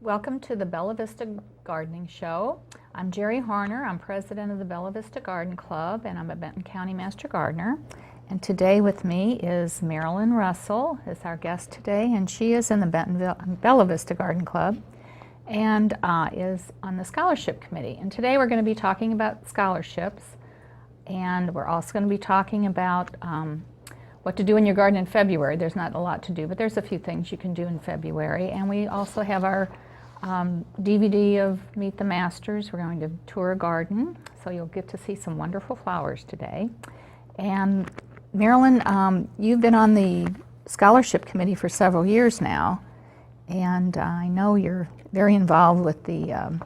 Welcome to the Bella Vista Gardening Show. I'm Geri Hoerner. I'm president of the Bella Vista Garden Club, and I'm a Benton County Master Gardener. And today with me is Marilyn Russell, is our guest today, and she is in the Bella Vista Garden Club and is on the scholarship committee. And today we're going to be talking about scholarships, and we're also going to be talking about what to do in your garden in February. There's not a lot to do, but there's a few things you can do in February. And we also have our DVD of Meet the Masters. We're going to tour a garden, so you'll get to see some wonderful flowers today. And Marilyn, you've been on the scholarship committee for several years now, and I know you're very involved with the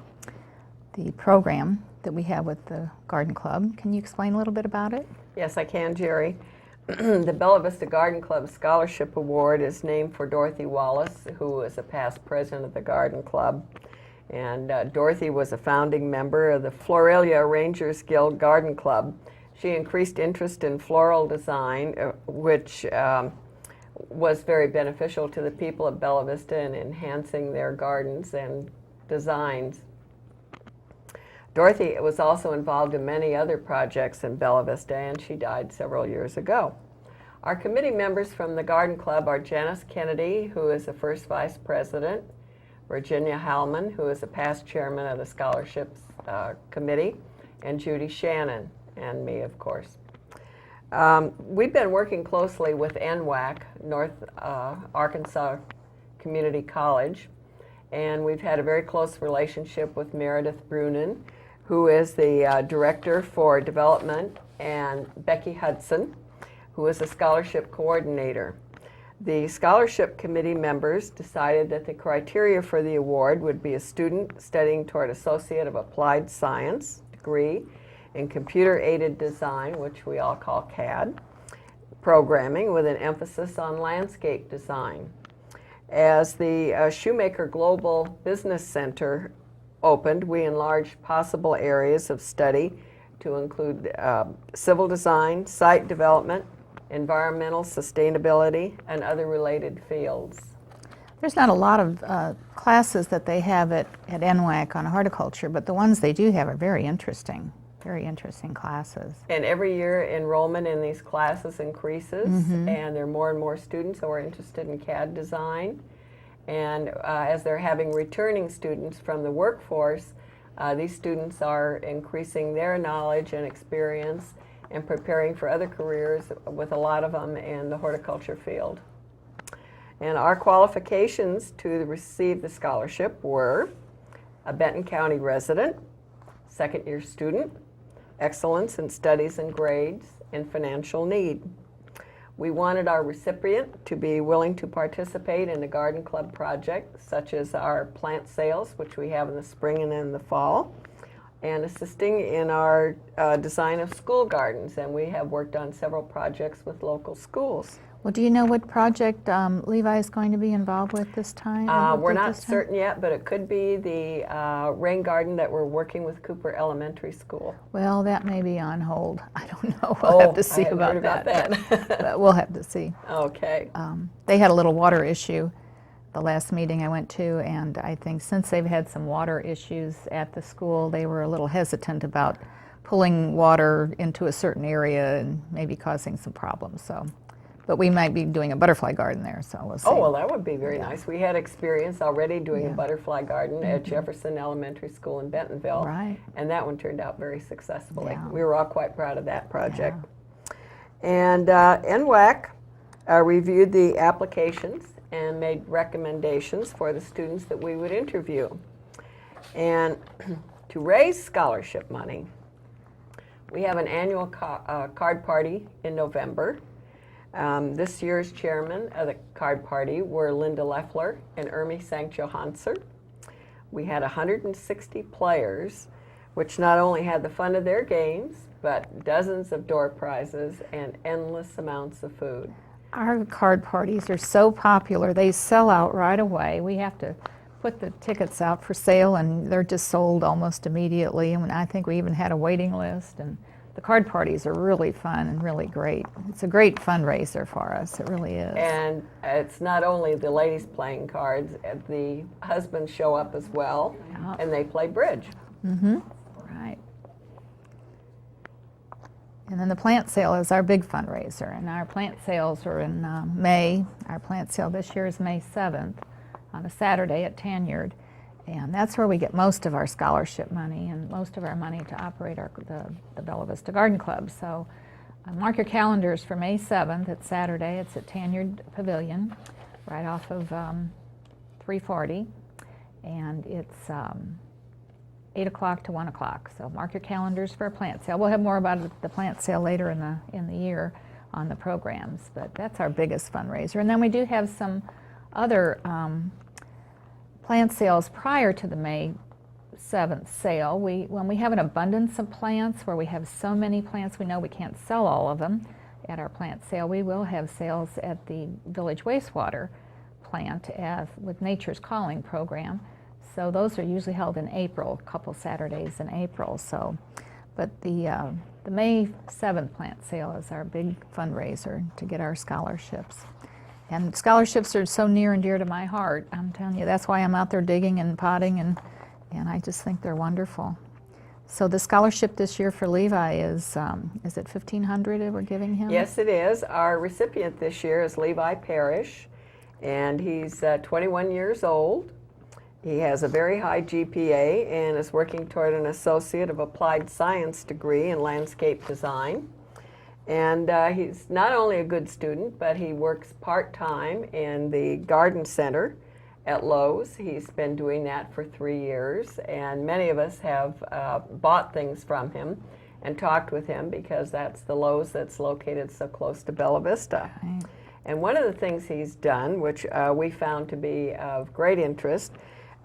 program that we have with the Garden Club. Can you explain a little bit about it? Yes, I can, Geri. The Bella Vista Garden Club Scholarship Award is named for Dorothy Wallace, who was a past president of the Garden Club. And Dorothy was a founding member of the Floralia Rangers Guild Garden Club. She increased interest in floral design, which was very beneficial to the people of Bella Vista in enhancing their gardens and designs. Dorothy was also involved in many other projects in Bella Vista, and she died several years ago. Our committee members from the Garden Club are Janice Kennedy, who is the first vice president, Virginia Hallman, who is a past chairman of the scholarships committee, and Judy Shannon, and me, of course. We've been working closely with NWAC, North Arkansas Community College, and we've had a very close relationship with Meredith Brunin, who is the Director for Development, and Becky Hudson, who is a Scholarship Coordinator. The Scholarship Committee members decided that the criteria for the award would be a student studying toward Associate of Applied Science degree in Computer-Aided Design, which we all call CAD, programming with an emphasis on landscape design. As the Shoemaker Global Business Center opened, we enlarged possible areas of study to include civil design, site development, environmental sustainability, and other related fields. There's not a lot of classes that they have at NWAC on horticulture, but the ones they do have are very interesting classes. And every year enrollment in these classes increases, and there are more and more students who are interested in CAD design. And as they're having returning students from the workforce, these students are increasing their knowledge and experience and preparing for other careers, with a lot of them in the horticulture field. And our qualifications to receive the scholarship were a Benton County resident, second-year student, excellence in studies and grades, and financial need. We wanted our recipient to be willing to participate in the Garden Club project, such as our plant sales, which we have in the spring and in the fall, and assisting in our design of school gardens. And we have worked on several projects with local schools. Well, do you know what project Levi is going to be involved with this time? We're not certain yet, but it could be the rain garden that we're working with Cooper Elementary School. Well, that may be on hold. I don't know. We'll have to see about that. But we'll have to see. Okay. They had a little water issue the last meeting I went to, and I think since they've had some water issues at the school, they were a little hesitant about pulling water into a certain area and maybe causing some problems. So. But we might be doing a butterfly garden there, so we'll see. Oh, well, that would be very nice. We had experience already doing a butterfly garden at Jefferson Elementary School in Bentonville. Right. And that one turned out very successfully. Yeah. We were all quite proud of that project. Yeah. And NWAC reviewed the applications and made recommendations for the students that we would interview. And to raise scholarship money, we have an annual card party in November. This year's chairman of the card party were Linda Leffler and Ermi St. Johanser. We had 160 players, which not only had the fun of their games, but dozens of door prizes and endless amounts of food. Our card parties are so popular, they sell out right away. We have to put the tickets out for sale, and they're just sold almost immediately. And I think we even had a waiting list, and the card parties are really fun and really great. It's a great fundraiser for us. It really is. And it's not only the ladies playing cards, the husbands show up as well, Yeah. and they play bridge. Right. And then the plant sale is our big fundraiser, and our plant sales are in May. Our plant sale this year is May 7th on a Saturday at Tanyard, and that's where we get most of our scholarship money and most of our money to operate the Bella Vista Garden Club. So mark your calendars for May 7th. It's Saturday. It's at Tanyard Pavilion, right off of 340, and it's 8 o'clock to 1 o'clock. So mark your calendars for a plant sale. We'll have more about the plant sale later in the year on the programs, but that's our biggest fundraiser. And then we do have some other plant sales prior to the May 7th sale. When we have an abundance of plants, where we have so many plants we know we can't sell all of them at our plant sale, we will have sales at the Village Wastewater plant with Nature's Calling program. So those are usually held in April, a couple Saturdays in April. So, but the May 7th plant sale is our big fundraiser to get our scholarships. And scholarships are so near and dear to my heart. I'm telling you, that's why I'm out there digging and potting, and I just think they're wonderful. So the scholarship this year for Levi is it $1,500 that we're giving him? Yes, it is. Our recipient this year is Levi Parrish, and he's 21 years old. He has a very high GPA and is working toward an Associate of Applied Science degree in landscape design. And he's not only a good student, but he works part-time in the garden center at Lowe's. He's been doing that for 3 years, and many of us have bought things from him and talked with him because that's the Lowe's that's located so close to Bella Vista. Right. And one of the things he's done, which we found to be of great interest,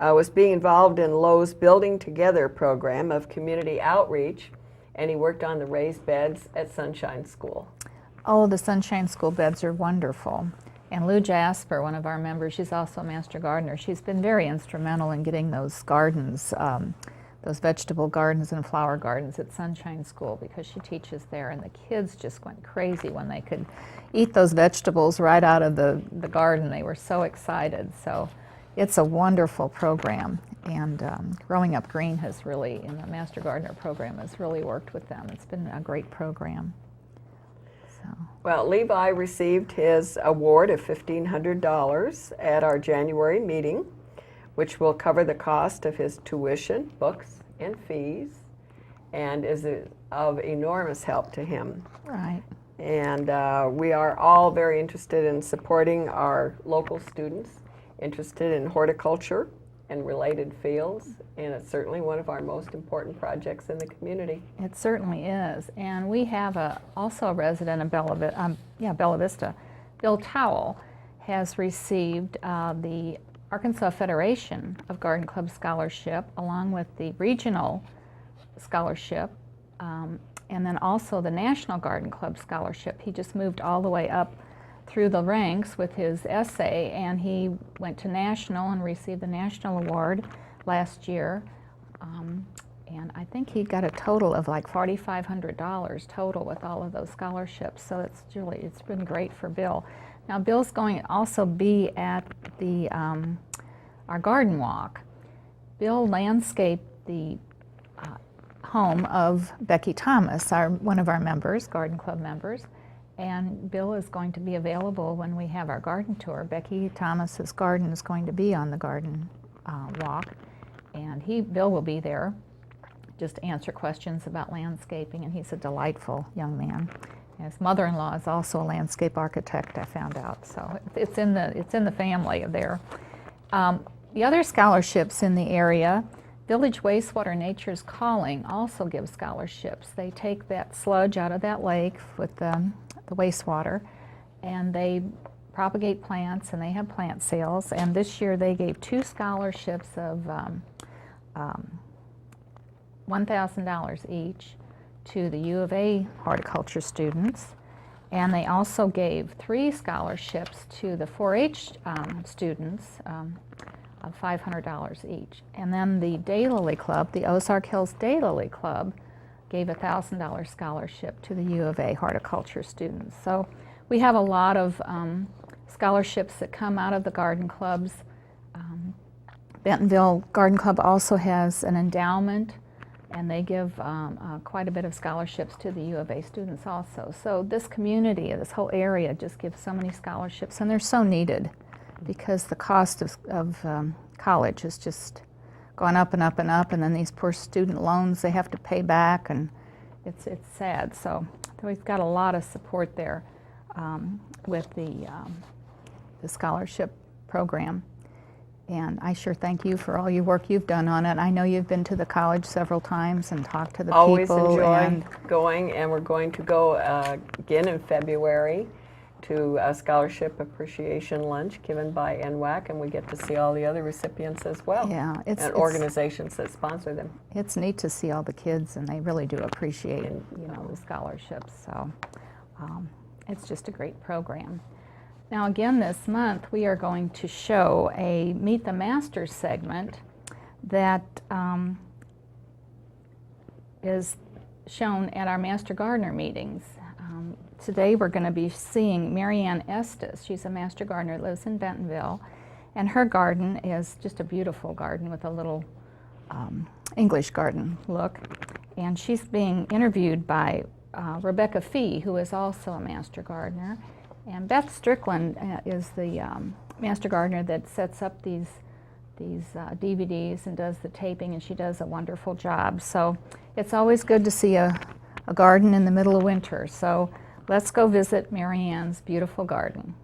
was being involved in Lowe's Building Together program of community outreach, and he worked on the raised beds at Sunshine School. Oh, the Sunshine School beds are wonderful. And Lou Jasper, one of our members, she's also a master gardener. She's been very instrumental in getting those gardens, those vegetable gardens and flower gardens at Sunshine School, because she teaches there, and the kids just went crazy when they could eat those vegetables right out of the garden. They were so excited. So it's a wonderful program, and Growing Up Green has really, in the Master Gardener program, has really worked with them. It's been a great program. So. Well, Levi received his award of $1,500 at our January meeting, which will cover the cost of his tuition, books, and fees, and is of enormous help to him. Right. And we are all very interested in supporting our local students, interested in horticulture and related fields, and it's certainly one of our most important projects in the community. It certainly is. And we have also a resident of Bella Vista. Bill Towell has received the Arkansas Federation of Garden Club Scholarship, along with the Regional Scholarship, and then also the National Garden Club Scholarship. He just moved all the way up through the ranks with his essay, and he went to National and received the National Award last year. And I think he got a total of like $4,500 total with all of those scholarships. So it's been great for Bill. Now Bill's going to also be at the our garden walk. Bill landscaped the home of Becky Thomas, one of our members, Garden Club members. And Bill is going to be available when we have our garden tour. Becky Thomas's garden is going to be on the garden walk, and Bill will be there just to answer questions about landscaping, and he's a delightful young man. His mother-in-law is also a landscape architect, I found out, so it's in the family there. The other scholarships in the area, Village Wastewater Nature's Calling also gives scholarships. They take that sludge out of that lake with the wastewater, and they propagate plants, and they have plant sales. And this year they gave 2 scholarships of $1,000 each to the U of A horticulture students, and they also gave 3 scholarships to the 4-H students of $500 each. And then the Daylily Club, the Ozark Hills Daylily Club, gave a $1,000 scholarship to the U of A horticulture students. So we have a lot of scholarships that come out of the garden clubs. Bentonville Garden Club also has an endowment, and they give quite a bit of scholarships to the U of A students also. So this community, this whole area, just gives so many scholarships, and they're so needed because the cost of college has just gone up and up and up, and then these poor student loans they have to pay back, and it's sad. So we've got a lot of support there with the scholarship program. And I sure thank you for all your work you've done on it. I know you've been to the college several times and talked to the Always people. enjoy going, and we're going to go again in February to a scholarship appreciation lunch given by NWAC, and we get to see all the other recipients as well. Yeah, and organizations that sponsor them. It's neat to see all the kids, and they really do appreciate, the scholarships. So it's just a great program. Now again this month we are going to show a Meet the Masters segment that is shown at our Master Gardener meetings. Today we're going to be seeing Marianne Estes. She's a Master Gardener, lives in Bentonville, and her garden is just a beautiful garden with a little English garden look. And she's being interviewed by Rebecca Fee, who is also a Master Gardener. And Beth Strickland is the Master Gardener that sets up these DVDs and does the taping, and she does a wonderful job. So it's always good to see a garden in the middle of winter. So let's go visit Marianne's beautiful garden.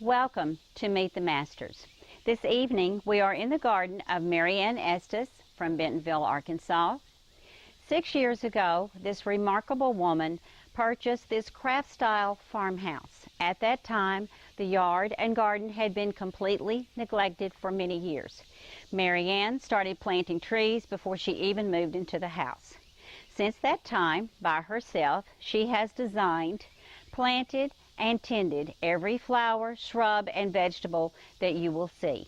Welcome to Meet the Masters. This evening, we are in the garden of Marianne Estes from Bentonville, Arkansas. 6 years ago, this remarkable woman purchased this craft-style farmhouse. At that time, the yard and garden had been completely neglected for many years. Marianne started planting trees before she even moved into the house. Since that time, by herself, she has designed, planted, and tended every flower, shrub, and vegetable that you will see.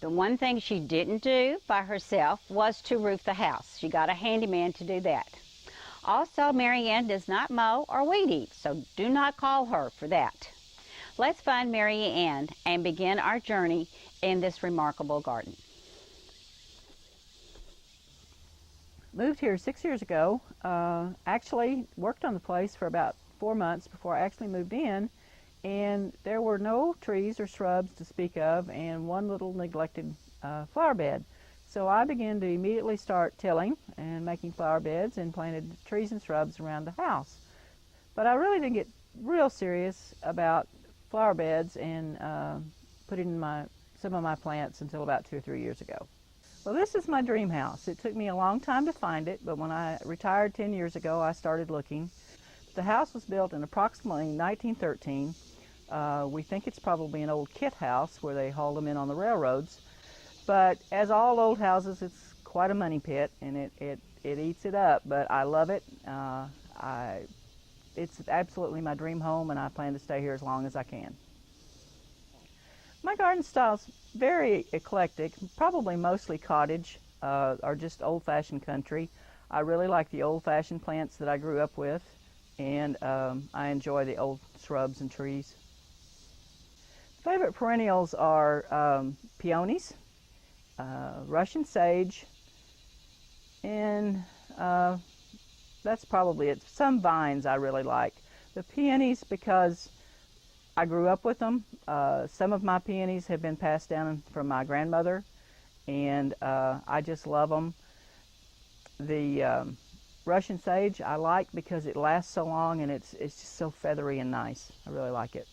The one thing she didn't do by herself was to roof the house. She got a handyman to do that. Also, Marianne does not mow or weed eat, so do not call her for that. Let's find Marianne and begin our journey in this remarkable garden. Moved here 6 years ago. Actually worked on the place for about 4 months before I actually moved in, and there were no trees or shrubs to speak of and one little neglected flower bed. So I began to immediately start tilling and making flower beds and planted trees and shrubs around the house. But I really didn't get real serious about flower beds and putting in some of my plants until about 2 or 3 years ago. Well, this is my dream house. It took me a long time to find it, but when I retired 10 years ago, I started looking. The house was built in approximately 1913. We think it's probably an old kit house where they hauled them in on the railroads. But as all old houses, it's quite a money pit, and it eats it up. But I love it. It's absolutely my dream home, and I plan to stay here as long as I can. My garden style's very eclectic, probably mostly cottage or just old-fashioned country. I really like the old-fashioned plants that I grew up with, and I enjoy the old shrubs and trees. Favorite perennials are peonies, Russian sage, and that's probably it. Some vines I really like. The peonies because I grew up with them. Some of my peonies have been passed down from my grandmother, and I just love them. The Russian sage I like because it lasts so long and it's just so feathery and nice. I really like it.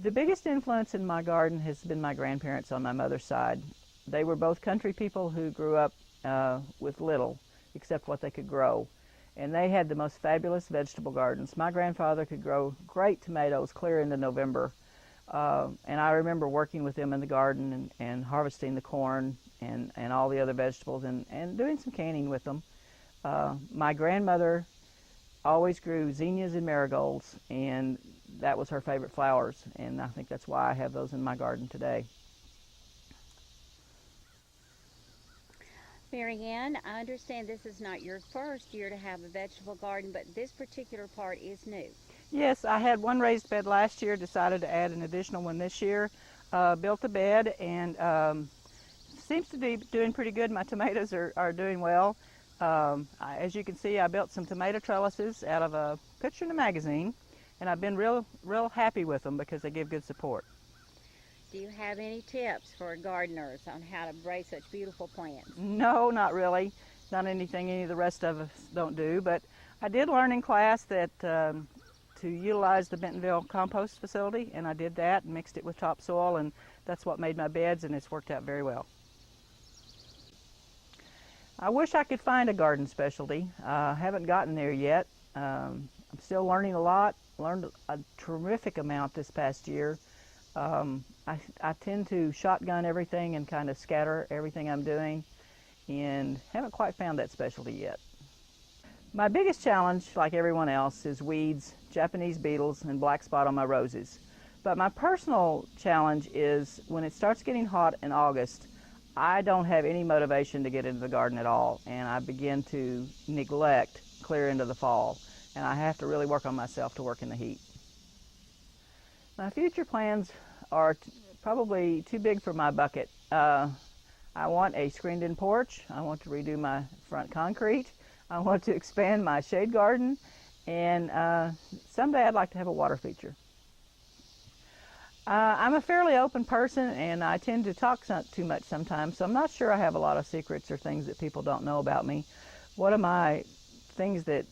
The biggest influence in my garden has been my grandparents on my mother's side. They were both country people who grew up with little, except what they could grow. And they had the most fabulous vegetable gardens. My grandfather could grow great tomatoes clear into November. And I remember working with them in the garden and harvesting the corn and all the other vegetables and doing some canning with them. My grandmother always grew zinnias and marigolds, and that was her favorite flowers, and I think that's why I have those in my garden today. Mary Ann, I understand this is not your first year to have a vegetable garden, but this particular part is new. Yes, I had one raised bed last year, decided to add an additional one this year. Built a bed, and seems to be doing pretty good. My tomatoes are doing well. As you can see, I built some tomato trellises out of a picture in a magazine, and I've been real happy with them because they give good support. Do you have any tips for gardeners on how to raise such beautiful plants? No, not really. Not anything any of the rest of us don't do, but I did learn in class that to utilize the Bentonville compost facility, and I did that and mixed it with topsoil, and that's what made my beds, and it's worked out very well. I wish I could find a garden specialty. I haven't gotten there yet. I'm still learning a lot. Learned a terrific amount this past year. I tend to shotgun everything and kind of scatter everything I'm doing, and haven't quite found that specialty yet. My biggest challenge, like everyone else, is weeds, Japanese beetles, and black spot on my roses. But my personal challenge is when it starts getting hot in August, I don't have any motivation to get into the garden at all, and I begin to neglect clear into the fall, and I have to really work on myself to work in the heat. My future plans are probably too big for my bucket. I want a screened-in porch. I want to redo my front concrete. I want to expand my shade garden, and someday I'd like to have a water feature. I'm a fairly open person, and I tend to talk too much sometimes, so I'm not sure I have a lot of secrets or things that people don't know about me. One of my things that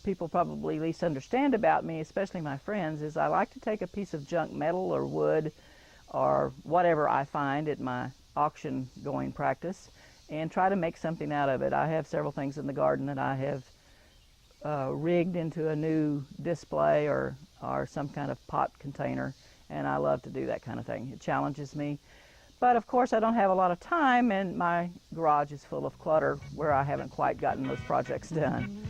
people probably least understand about me, especially my friends, is I like to take a piece of junk metal or wood or whatever I find at my auction going practice and try to make something out of it. I have several things in the garden that I have rigged into a new display or some kind of pot container, and I love to do that kind of thing. It challenges me. But of course I don't have a lot of time, and my garage is full of clutter where I haven't quite gotten those projects done.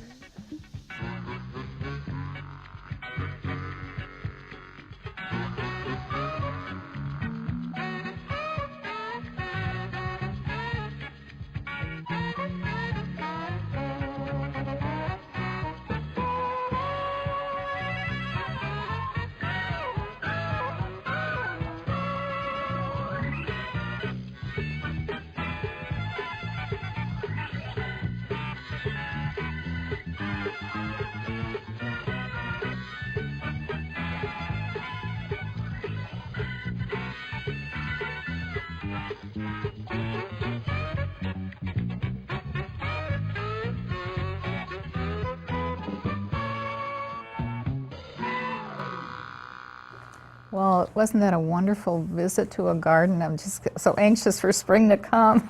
Well, wasn't that a wonderful visit to a garden? I'm just so anxious for spring to come.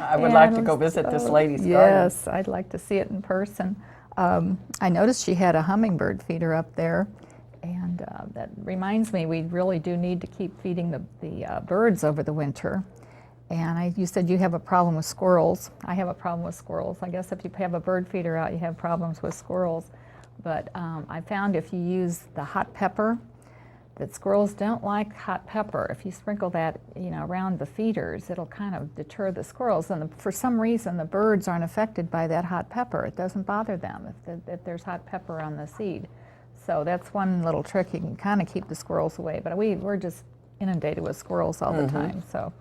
I would like to go visit this lady's garden. Yes, I'd like to see it in person. I noticed she had a hummingbird feeder up there, and that reminds me we really do need to keep feeding the birds over the winter. And you said you have a problem with squirrels. I have a problem with squirrels. I guess if you have a bird feeder out, you have problems with squirrels. But I found if you use the hot pepper, that squirrels don't like hot pepper. If you sprinkle that, around the feeders, it'll kind of deter the squirrels. And for some reason, the birds aren't affected by that hot pepper. It doesn't bother them if there's hot pepper on the seed. So that's one little trick. You can kind of keep the squirrels away. But we're just inundated with squirrels all the time. So,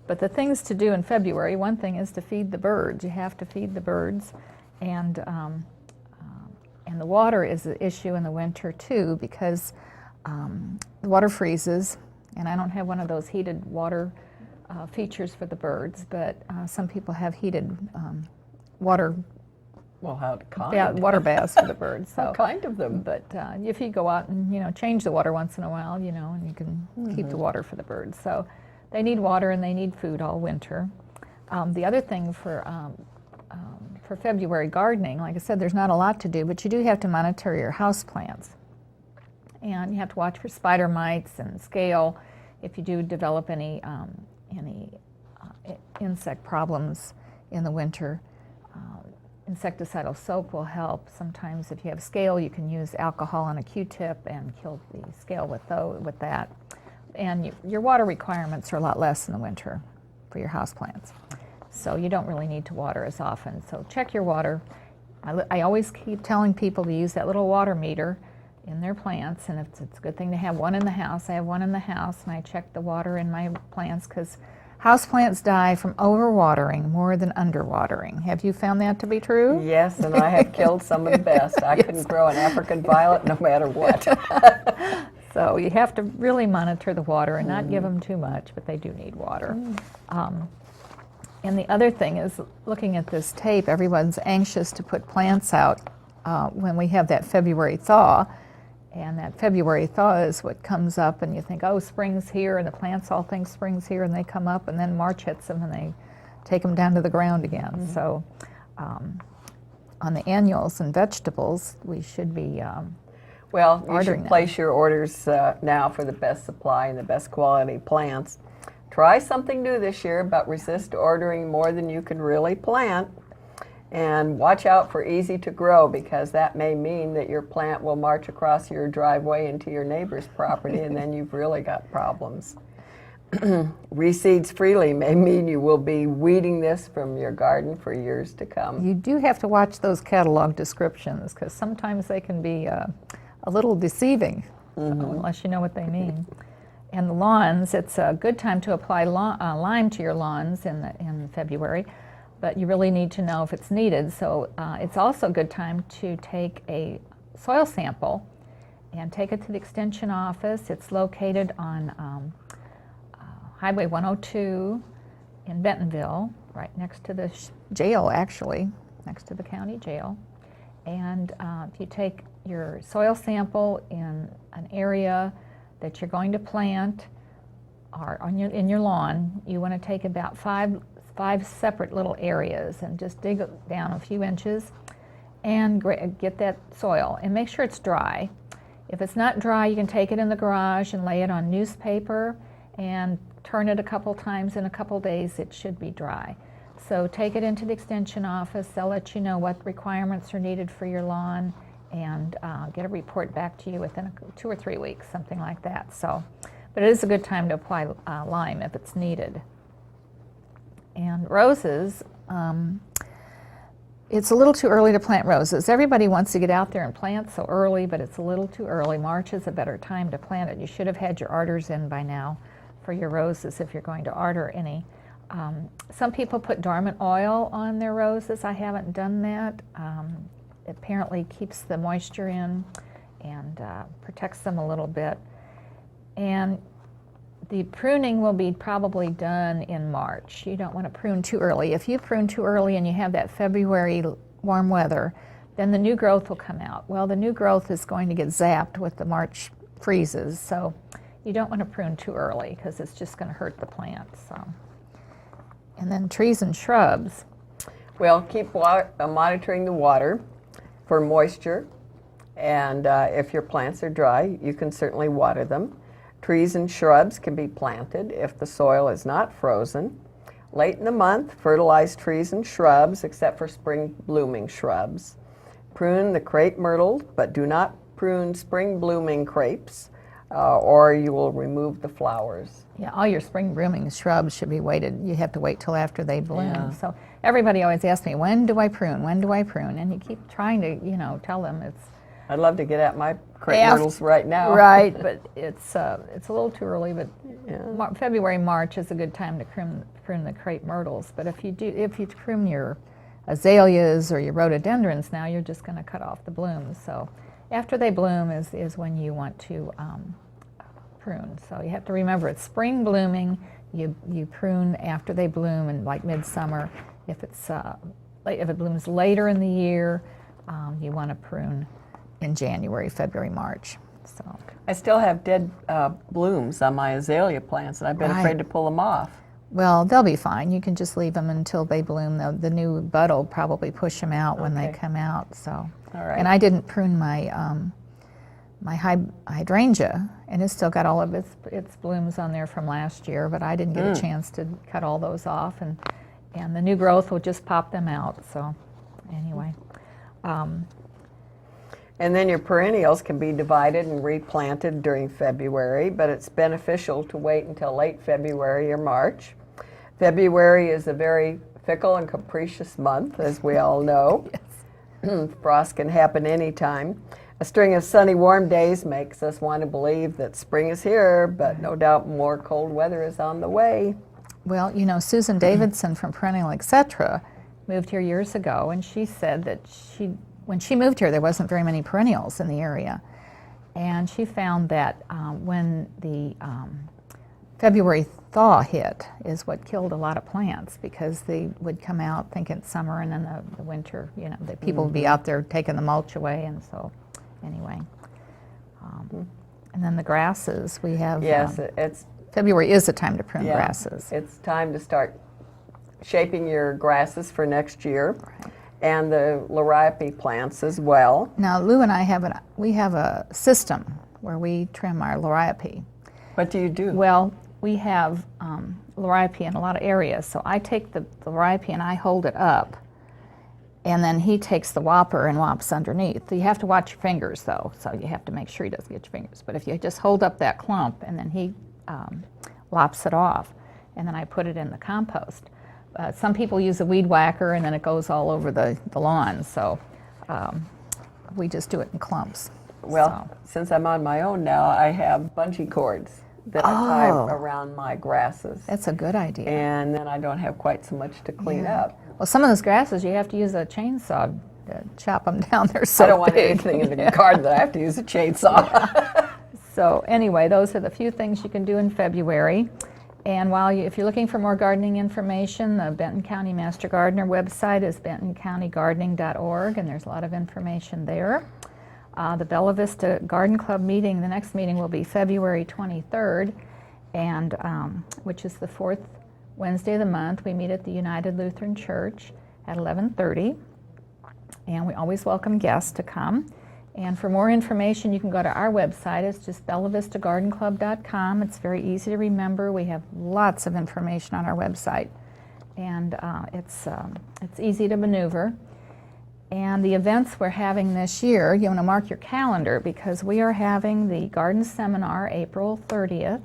but the things to do in February, one thing is to feed the birds. You have to feed the birds, and the water is an issue in the winter too, because the water freezes, and I don't have one of those heated water features for the birds, but some people have heated water. Well, how kind? Yeah, water baths for the birds. So. How kind of them. But if you go out and change the water once in a while, and you can keep the water for the birds. So they need water and they need food all winter. The other thing for February gardening, like I said, there's not a lot to do, but you do have to monitor your house plants. And you have to watch for spider mites and scale if you do develop any insect problems in the winter. insecticidal soap will help. Sometimes if you have scale, you can use alcohol on a Q-tip and kill the scale with that. And your water requirements are a lot less in the winter for your houseplants. So you don't really need to water as often. So check your water. I always keep telling people to use that little water meter in their plants, and it's a good thing to have one in the house. I have one in the house, and I check the water in my plants because houseplants die from overwatering more than underwatering. Have you found that to be true? Yes, and I have killed some of the best. I couldn't grow an African violet no matter what. So you have to really monitor the water and not give them too much, but they do need water. And the other thing is, looking at this tape, everyone's anxious to put plants out when we have that February thaw. And that February thaw is what comes up, and you think, oh, spring's here, and the plants all think spring's here, and they come up, and then March hits them, and they take them down to the ground again. So on the annuals and vegetables, we should be well, you ordering should them. place your orders now for the best supply and the best quality plants. Try something new this year, but resist ordering more than you can really plant. And watch out for easy to grow, because that may mean that your plant will march across your driveway into your neighbor's property, and then you've really got problems. Reseeds freely may mean you will be weeding this from your garden for years to come. You do have to watch those catalog descriptions, because sometimes they can be a little deceiving, unless you know what they mean. And the lawns, it's a good time to apply lime to your lawns in February, but you really need to know if it's needed. So it's also a good time to take a soil sample and take it to the extension office. It's located on Highway 102 in Bentonville, right next to the jail, actually, next to the county jail. And if you take your soil sample in an area that you're going to plant or in your lawn, you want to take about five separate little areas and just dig it down a few inches and get that soil and make sure it's dry. If it's not dry, you can take it in the garage and lay it on newspaper and turn it a couple times. In a couple days it should be dry. So take it into the extension office. They'll let you know what requirements are needed for your lawn and get a report back to you within 2 or 3 weeks, something like that. So, but it is a good time to apply lime if it's needed. And roses, it's a little too early to plant roses. Everybody wants to get out there and plant so early, but it's a little too early. March is a better time to plant it. You should have had your arders in by now for your roses if you're going to arder any. Some people put dormant oil on their roses. I haven't done that. It apparently keeps the moisture in and protects them a little bit. And the pruning will be probably done in March. You don't want to prune too early. If you prune too early and you have that February warm weather, then the new growth will come out. Well, the new growth is going to get zapped with the March freezes, so you don't want to prune too early because it's just going to hurt the plants. So. And then trees and shrubs. Well, keep monitoring the water for moisture, and if your plants are dry, you can certainly water them. Trees and shrubs can be planted if the soil is not frozen. Late in the month, fertilize trees and shrubs except for spring blooming shrubs. Prune the crepe myrtle, but do not prune spring blooming crepes or you will remove the flowers. Yeah, all your spring blooming shrubs should be waited. You have to wait till after they bloom. Yeah. So everybody always asks me, when do I prune? When do I prune? And you keep trying to, tell them it's I'd love to get at my crepe myrtles right now. right, but it's a little too early. But Yeah. February, March is a good time to prune the crepe myrtles. But if you prune your azaleas or your rhododendrons now, you're just going to cut off the blooms. So after they bloom is when you want to prune. So you have to remember it's spring blooming. You prune after they bloom in like midsummer. If it blooms later in the year, you want to prune in January, February, March. So I still have dead blooms on my azalea plants, and I've been Right. afraid to pull them off. well, they'll be fine. You can just leave them until they bloom. The new bud will probably push them out when they Okay. come out. So, All right. and I didn't prune my my hydrangea, and it's still got all of its blooms on there from last year. But I didn't get a chance to cut all those off, and the new growth will just pop them out. So, anyway. And then your perennials can be divided and replanted during February, but it's beneficial to wait until late February or March. February is a very fickle and capricious month, as we all know. Yes. Frost can happen anytime. A string of sunny, warm days makes us want to believe that spring is here, but no doubt more cold weather is on the way. Well, you know, Susan Davidson from Perennial Etc. moved here years ago, and she said that when she moved here, there wasn't very many perennials in the area. And she found that when the February thaw hit is what killed a lot of plants, because they would come out thinking summer, and then the winter, you know, the people would be out there taking the mulch away, and so anyway. And then the grasses, we have, Yes, it's February is the time to prune yeah, grasses. It's time to start shaping your grasses for next year, Right. and the liriope plants as well. Now, Lou and I have a system where we trim our liriope. What do you do? Well, we have liriope in a lot of areas, so I take the liriope and I hold it up, and then he takes the whopper and whops underneath. You have to watch your fingers, though, so you have to make sure he doesn't get your fingers. But if you just hold up that clump, and then he lops it off, and then I put it in the compost. Some people use a weed whacker, and then it goes all over the lawn, so we just do it in clumps. Well, since I'm on my own now, I have bungee cords that I tie around my grasses. That's a good idea. And then I don't have quite so much to clean up. Well, some of those grasses, you have to use a chainsaw to chop them down. They're so I don't want big. anything in the garden that I have to use a chainsaw. So anyway, those are the few things you can do in February. And if you're looking for more gardening information, the Benton County Master Gardener website is bentoncountygardening.org, and there's a lot of information there. The Bella Vista Garden Club meeting, the next meeting will be February 23rd, and which is the fourth Wednesday of the month. We meet at the United Lutheran Church at 11:30, and we always welcome guests to come. And for more information, you can go to our website. It's just bellavistagardenclub.com. It's very easy to remember. We have lots of information on our website, and it's easy to maneuver. And the events we're having this year, you want to mark your calendar, because we are having the garden seminar April 30th,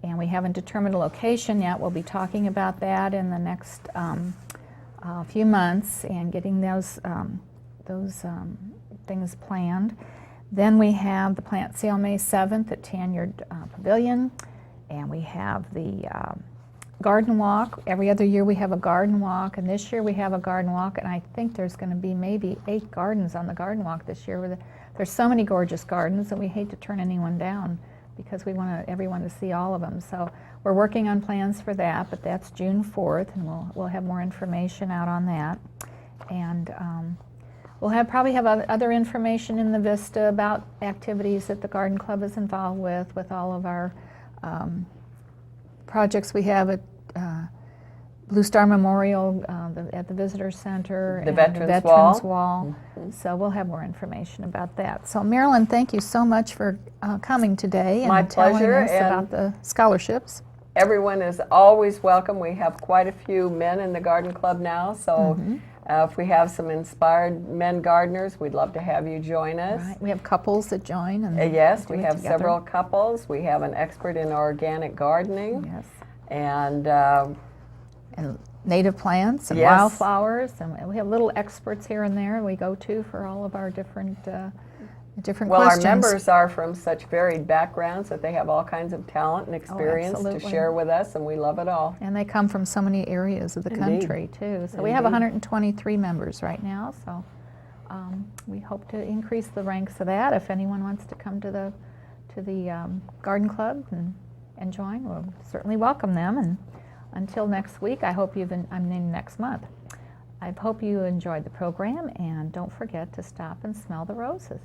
and we haven't determined a location yet. We'll be talking about that in the next few months and getting those things planned. Then we have the plant sale May 7th at Tanyard Pavilion, and we have the garden walk. Every other year we have a garden walk, and this year we have a garden walk, and I think there's going to be maybe 8 gardens on the garden walk this year. There's so many gorgeous gardens, and we hate to turn anyone down because we want everyone to see all of them. So we're working on plans for that, but that's June 4th, and we'll have more information out on that. And we'll probably have other information in the Vista about activities that the Garden Club is involved with all of our projects we have at Blue Star Memorial, at the Visitor Center, The and Veterans the Veterans Wall. Wall. So we'll have more information about that. So Marilyn, thank you so much for coming today My and telling pleasure, us and about the scholarships. Everyone is always welcome. We have quite a few men in the garden club now, so if we have some inspired men gardeners, we'd love to have you join us. Right. We have couples that join. And Yes, do we it have together. several couples. We have an expert in organic gardening, Yes. and And native plants and Yes. wildflowers, and we have little experts here and there we go to for all of our different well, questions. our members are from such varied backgrounds that they have all kinds of talent and experience to absolutely. share with us, and we love it all. And they come from so many areas of the Indeed. country too. So we have Indeed. 123 members right now. So we hope to increase the ranks of that. If anyone wants to come to the garden club and join, we'll certainly welcome them. And until next week, I mean next month. I hope you enjoyed the program, and don't forget to stop and smell the roses.